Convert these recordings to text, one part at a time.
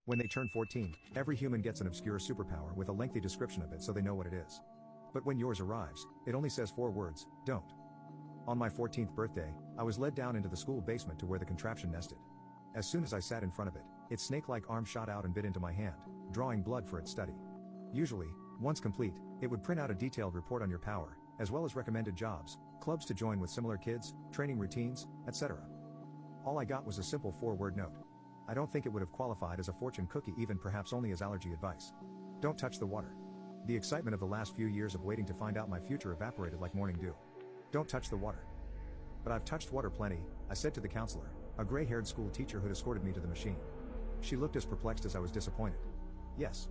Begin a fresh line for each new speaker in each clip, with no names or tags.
When they turn 14, every human gets an obscure superpower with a lengthy description of it so they know what it is. But when yours arrives, it only says 4 words, don't. On my 14th birthday, I was led down into the school basement to where the contraption nested. As soon as I sat in front of it, its snake-like arm shot out and bit into my hand, drawing blood for its study. Usually, once complete, it would print out a detailed report on your power, as well as recommended jobs, clubs to join with similar kids, training routines, etc. All I got was a simple 4-word note. I don't think it would have qualified as a fortune cookie, even perhaps only as allergy advice. Don't touch the water. The excitement of the last few years of waiting to find out my future evaporated like morning dew. Don't touch the water. But I've touched water plenty, I said to the counselor, a gray-haired school teacher who'd escorted me to the machine. She looked as perplexed as I was disappointed. Yes.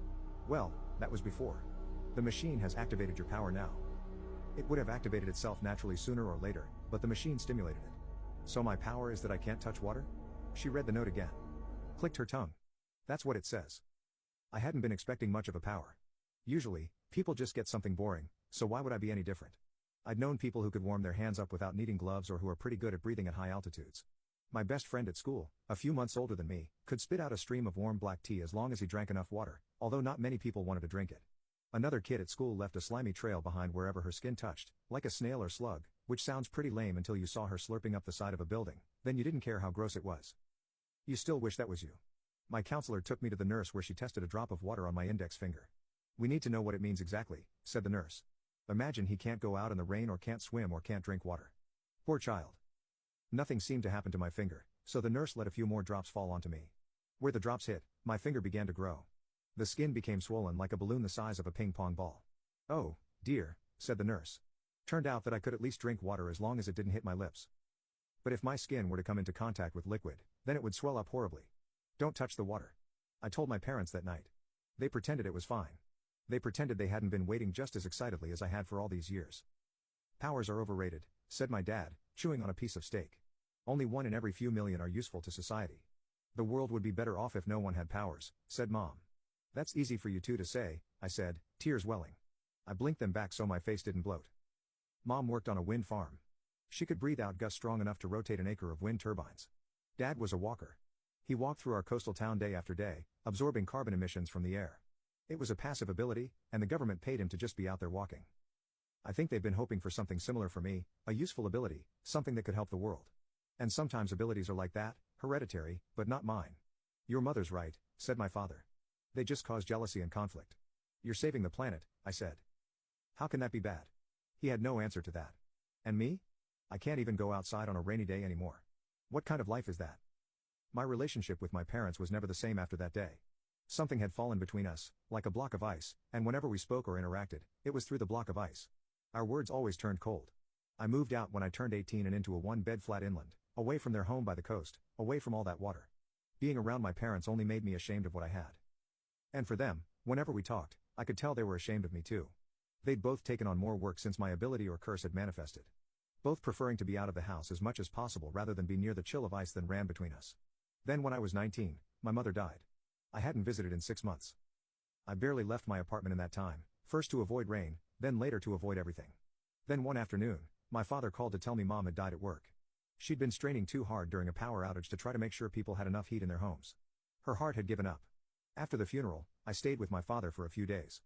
Well, that was before. The machine has activated your power now. It would have activated itself naturally sooner or later, but the machine stimulated it. So my power is that I can't touch water? She read the note again. Clicked her tongue. That's what it says. I hadn't been expecting much of a power. Usually, people just get something boring, so why would I be any different? I'd known people who could warm their hands up without needing gloves or who are pretty good at breathing at high altitudes. My best friend at school, a few months older than me, could spit out a stream of warm black tea as long as he drank enough water, although not many people wanted to drink it. Another kid at school left a slimy trail behind wherever her skin touched, like a snail or slug, which sounds pretty lame until you saw her slurping up the side of a building, then you didn't care how gross it was. You still wish that was you. My counselor took me to the nurse where she tested a drop of water on my index finger. We need to know what it means exactly, said the nurse. Imagine he can't go out in the rain or can't swim or can't drink water. Poor child. Nothing seemed to happen to my finger, so the nurse let a few more drops fall onto me. Where the drops hit, my finger began to grow. The skin became swollen like a balloon the size of a ping pong ball. Oh, dear, said the nurse. Turned out that I could at least drink water as long as it didn't hit my lips. But if my skin were to come into contact with liquid, then it would swell up horribly. Don't touch the water. I told my parents that night. They pretended it was fine. They pretended they hadn't been waiting just as excitedly as I had for all these years. Powers are overrated, said my dad, chewing on a piece of steak. Only 1 in every few million are useful to society. The world would be better off if no one had powers, said Mom. That's easy for you two to say, I said, tears welling. I blinked them back so my face didn't bloat. Mom worked on a wind farm. She could breathe out gusts strong enough to rotate an acre of wind turbines. Dad was a walker. He walked through our coastal town day after day, absorbing carbon emissions from the air. It was a passive ability, and the government paid him to just be out there walking. I think they've been hoping for something similar for me, a useful ability, something that could help the world. And sometimes abilities are like that, hereditary, but not mine. Your mother's right, said my father. They just cause jealousy and conflict. You're saving the planet, I said. How can that be bad? He had no answer to that. And me? I can't even go outside on a rainy day anymore. What kind of life is that? My relationship with my parents was never the same after that day. Something had fallen between us, like a block of ice, and whenever we spoke or interacted, it was through the block of ice. Our words always turned cold. I moved out when I turned 18 and into a 1-bed flat inland, away from their home by the coast, away from all that water. Being around my parents only made me ashamed of what I had. And for them, whenever we talked, I could tell they were ashamed of me too. They'd both taken on more work since my ability or curse had manifested. Both preferring to be out of the house as much as possible rather than be near the chill of ice that ran between us. Then when I was 19, my mother died. I hadn't visited in 6 months. I barely left my apartment in that time, first to avoid rain, then later to avoid everything. Then one afternoon, my father called to tell me Mom had died at work. She'd been straining too hard during a power outage to try to make sure people had enough heat in their homes. Her heart had given up. After the funeral, I stayed with my father for a few days.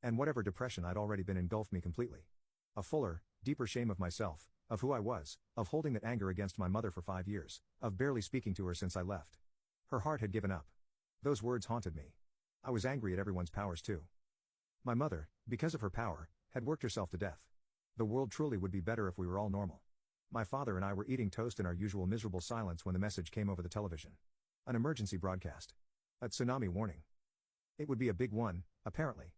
And whatever depression I'd already been engulfed me completely. A fuller, deeper shame of myself, of who I was, of holding that anger against my mother for 5 years, of barely speaking to her since I left. Her heart had given up. Those words haunted me. I was angry at everyone's powers too. My mother, because of her power, had worked herself to death. The world truly would be better if we were all normal. My father and I were eating toast in our usual miserable silence when the message came over the television. An emergency broadcast. A tsunami warning. It would be a big one, apparently.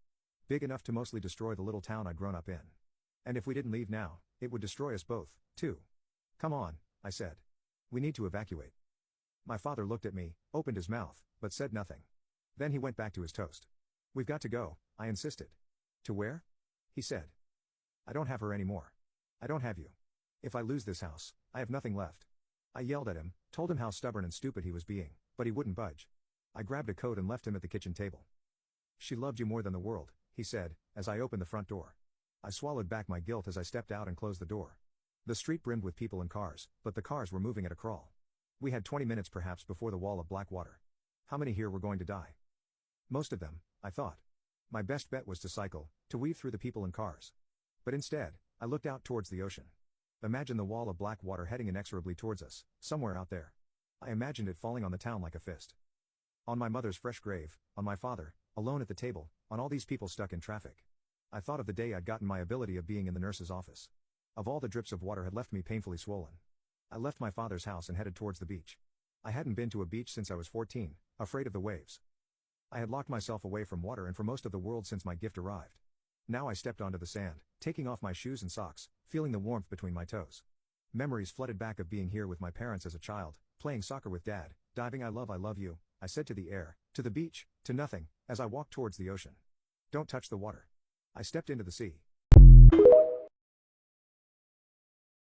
Big enough to mostly destroy the little town I'd grown up in. And if we didn't leave now, it would destroy us both, too. Come on, I said. We need to evacuate. My father looked at me, opened his mouth, but said nothing. Then he went back to his toast. We've got to go, I insisted. To where? He said. I don't have her anymore. I don't have you. If I lose this house, I have nothing left. I yelled at him, told him how stubborn and stupid he was being, but he wouldn't budge. I grabbed a coat and left him at the kitchen table. She loved you more than the world, he said, as I opened the front door. I swallowed back my guilt as I stepped out and closed the door. The street brimmed with people and cars, but the cars were moving at a crawl. We had 20 minutes perhaps before the wall of black water. How many here were going to die? Most of them, I thought. My best bet was to cycle, to weave through the people and cars. But instead, I looked out towards the ocean. Imagine the wall of black water heading inexorably towards us, somewhere out there. I imagined it falling on the town like a fist. On my mother's fresh grave, on my father, alone at the table, on all these people stuck in traffic. I thought of the day I'd gotten my ability of being in the nurse's office. Of all the drips of water had left me painfully swollen. I left my father's house and headed towards the beach. I hadn't been to a beach since I was 14, afraid of the waves. I had locked myself away from water and for most of the world since my gift arrived. Now I stepped onto the sand, taking off my shoes and socks, feeling the warmth between my toes. Memories flooded back of being here with my parents as a child, playing soccer with dad, diving I love you, I said to the air, to the beach, to nothing, as I walked towards the ocean. Don't touch the water. I stepped into the sea.